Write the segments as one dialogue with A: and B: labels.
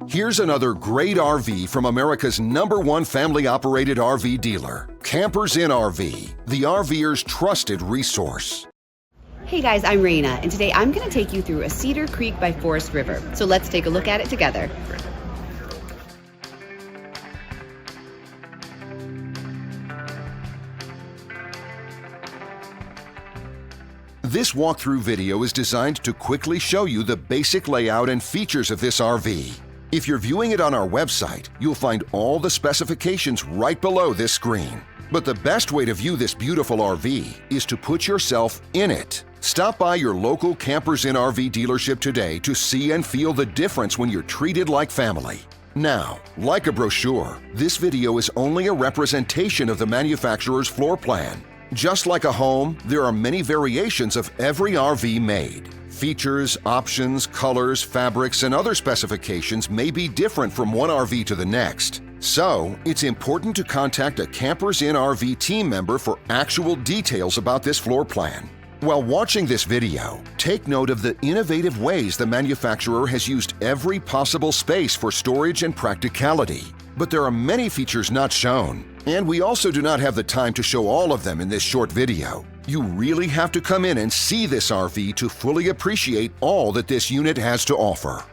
A: Here's another great RV from America's #1 family-operated RV dealer, Campers Inn RV, the RVer's trusted resource.
B: Hey guys, I'm Raina, and today I'm going to take you through a Cedar Creek by Forest River. So let's take a look at it together.
A: This walkthrough video is designed to quickly show you the basic layout and features of this RV. If you're viewing it on our website, you'll find all the specifications right below this screen. But the best way to view this beautiful RV is to put yourself in it. Stop by your local Campers Inn RV dealership today to see and feel the difference when you're treated like family. Now, like a brochure, this video is only a representation of the manufacturer's floor plan. Just like a home, there are many variations of every RV made. Features, options, colors, fabrics, and other specifications may be different from one RV to the next. So, it's important to contact a Campers Inn RV team member for actual details about this floor plan. While watching this video, take note of the innovative ways the manufacturer has used every possible space for storage and practicality. But there are many features not shown, and we also do not have the time to show all of them in this short video. You really have to come in and see this RV to fully appreciate all that this unit has to offer.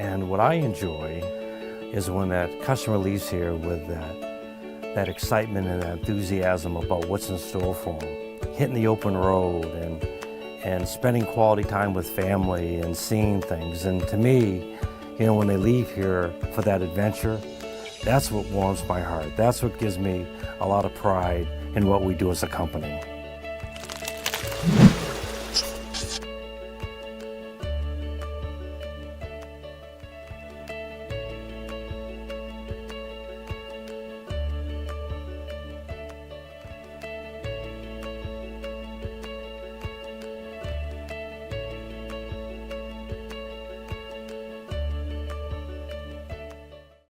C: And what I enjoy is when that customer leaves here with that excitement and that enthusiasm about what's in store for them. Hitting the open road and spending quality time with family and seeing things. And to me, you know, when they leave here for that adventure, that's what warms my heart. That's what gives me a lot of pride in what we do as a company.